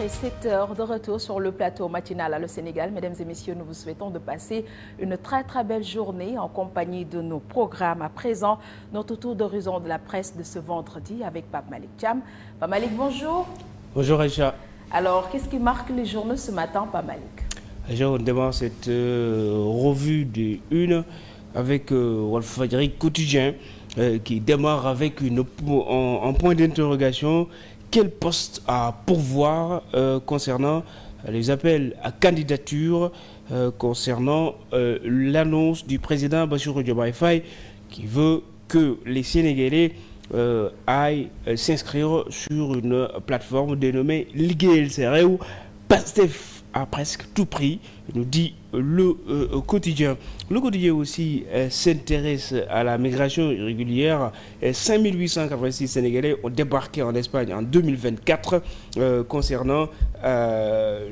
après 7 heures de retour sur le plateau matinal à le Sénégal. Mesdames et messieurs, nous vous souhaitons de passer une très belle journée en compagnie de nos programmes. À présent, notre tour d'horizon de la presse de ce vendredi avec Pape Malick Thiam. Pape Malick, bonjour. Bonjour Aïcha. Alors, qu'est-ce qui marque les journaux ce matin, Pape Malick? Aïcha, on démarre cette revue de une avec Walfadjri quotidien qui démarre avec un point d'interrogation. Quel poste à pourvoir concernant les appels à candidature concernant l'annonce du président Bassirou Diomaye Faye qui veut que les Sénégalais aillent s'inscrire sur une plateforme dénommée Ligue LCR où Pastef à presque tout prix, nous dit le quotidien. Le quotidien aussi s'intéresse à la migration irrégulière. 5886 Sénégalais ont débarqué en Espagne en 2024 concernant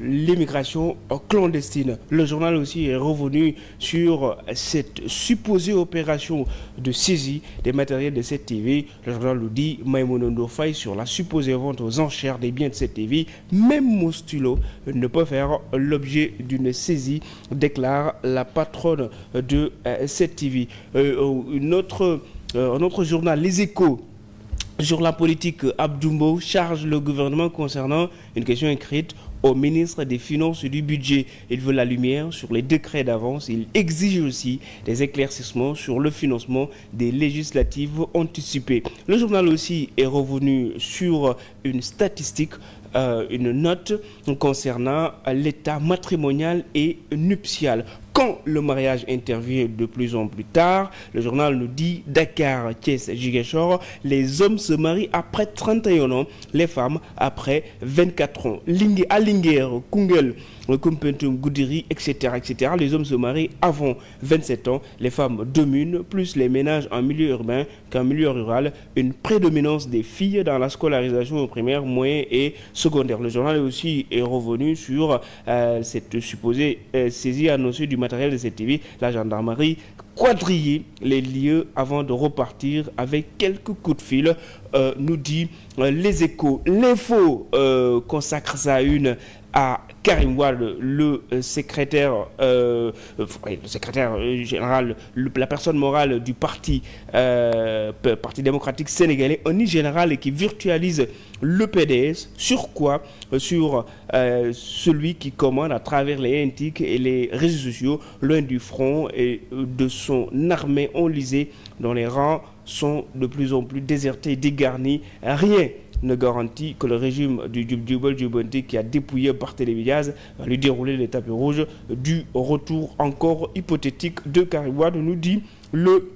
l'immigration clandestine. Le journal aussi est revenu sur cette supposée opération de saisie des matériels de cette TV. Le journal nous dit Maïmouna Ndour Faye sur la supposée vente aux enchères des biens de cette TV. Même mon stylo ne peut faire l'objet d'une saisie, déclare la patronne de cette TV. Un autre journal, Les Échos, sur la politique, Abdoumbo charge le gouvernement concernant une question écrite au ministre des Finances et du Budget. Il veut la lumière sur les décrets d'avance. Il exige aussi des éclaircissements sur le financement des législatives anticipées. Le journal aussi est revenu sur une statistique, une note concernant l'état matrimonial et nuptial. Quand le mariage intervient de plus en plus tard, le journal nous dit Dakar, Thiès, Ziguinchor, les hommes se marient après 31 ans, les femmes après 24 ans. À Linguère, Koungheul, Koumpentoum, Goudiri, etc., etc. Les hommes se marient avant 27 ans, les femmes dominent plus les ménages en milieu urbain qu'en milieu rural. Une prédominance des filles dans la scolarisation au primaire, moyen et secondaire. Le journal aussi est revenu sur cette supposée saisie annoncée du matériel de cette TV. La gendarmerie quadriller les lieux avant de repartir avec quelques coups de fil, nous dit Les Échos. L'info consacre sa une à Karim Wade, le secrétaire général, la personne morale du Parti démocratique sénégalais, un général qui virtualise le PDS. Sur quoi? Sur celui qui commande à travers les NTIC et les réseaux sociaux, loin du front et de son armée enlisée, dont les rangs sont de plus en plus désertés et dégarnis. Rien ne garantit que le régime du Djibouti qui a dépouillé Barthélémy Diaz va lui dérouler les tapis rouges du retour encore hypothétique de Karim Wade, nous dit le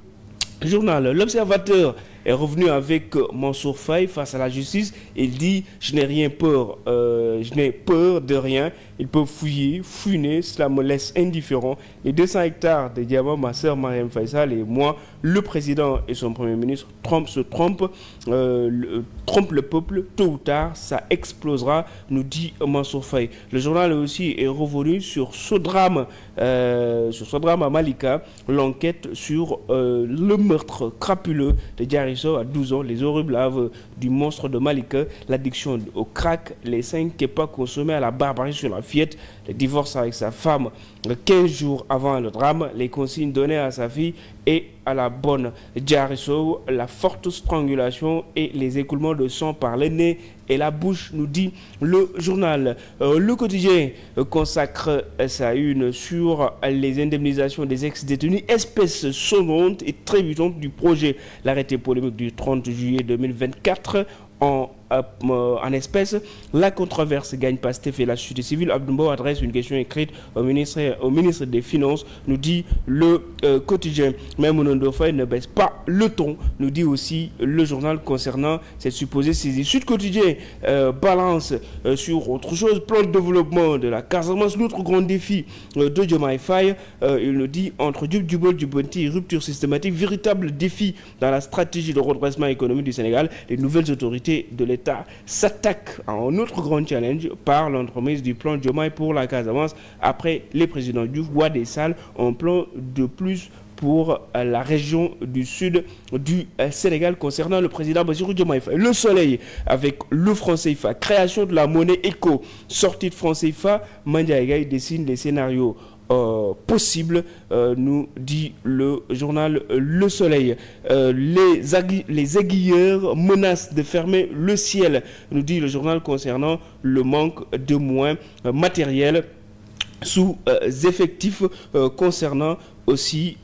journal. L'Observateur est revenu avec Mansour Faye face à la justice. Il dit « Je n'ai rien peur, je n'ai peur de rien. Ils peuvent fouiner, cela me laisse indifférent. Les 200 hectares de diamants, ma sœur Mariam Faisal et moi, le président et son premier ministre trompent le peuple. Tôt ou tard, ça explosera, nous dit Mansour Faye. » Le journal aussi est revenu sur ce drame à Malika, l'enquête sur le meurtre crapuleux de Diary Sow à 12 ans, les horribles laves du monstre de Malika, l'addiction au crack, les 5 kepas consommés à la barbarie sur la fillette, le divorce avec sa femme 15 jours avant le drame, les consignes données à sa fille et à la bonne Diary Sow, la forte strangulation et les écoulements de sang par le nez et la bouche, nous dit le journal. Le quotidien consacre sa une sur les indemnisations des ex-détenus, espèce sonnante et trébuchante du projet. L'arrêté polémique du 30 juillet 2024 en espèces. La controverse gagne Pastef et la société civile. Abdoumbo adresse une question écrite au ministre des Finances, nous dit le quotidien. Maïmouna Ndour Faye ne baisse pas le ton, nous dit aussi le journal concernant cette supposée saisie. Sud Quotidien balance sur autre chose, plan de développement de la Casamance, l'autre grand défi de Diomaye Faye. Il nous dit entre Djibouti et rupture systématique, véritable défi dans la stratégie de redressement économique du Sénégal. Les nouvelles autorités de l'État s'attaquent à un autre grand challenge par l'entremise du plan Diomaye pour la Casamance après les présidents Diouf, Wade et Sall, un plan de plus pour la région du sud du Sénégal concernant le président Bassirou Diomaye Faye. Le Soleil avec le franc CFA, création de la monnaie éco, sortie de franc CFA, Mandiaïgaï dessine les scénarios possible, nous dit le journal Le Soleil. Les aiguilleurs menacent de fermer le ciel, nous dit le journal concernant le manque de moyens matériels sous effectifs concernant aussi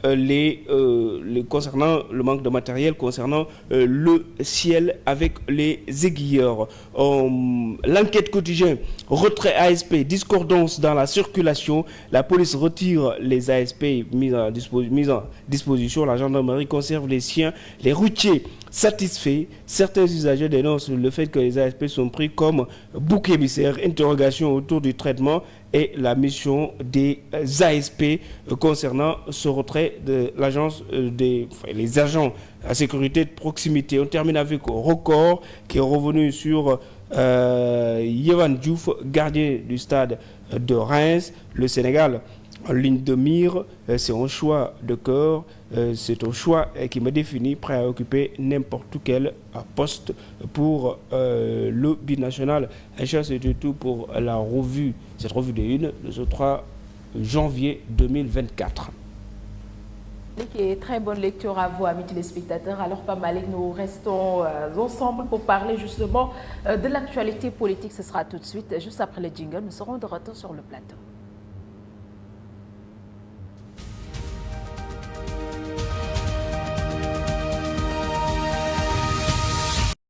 concernant le manque de matériel, concernant le ciel avec les aiguilleurs. L'enquête quotidienne, retrait ASP, discordance dans la circulation, la police retire les ASP mis en disposition, la gendarmerie conserve les siens, les routiers satisfaits, certains usagers dénoncent le fait que les ASP sont pris comme bouc émissaire, interrogation autour du traitement et la mission des ASP concernant ce retrait de l'agence les agents à sécurité de proximité. On termine avec Record qui est revenu sur Yvan Diouf, gardien du stade de Reims. Le Sénégal en ligne de mire, c'est un choix de cœur, c'est un choix qui me définit, prêt à occuper n'importe quel poste pour le binational. C'est tout pour cette revue de une de ce 3 janvier 2024. Très bonne lecture à vous, amis téléspectateurs. Alors, Pape Malick, nous restons ensemble pour parler justement de l'actualité politique. Ce sera tout de suite, juste après le jingle. Nous serons de retour sur le plateau.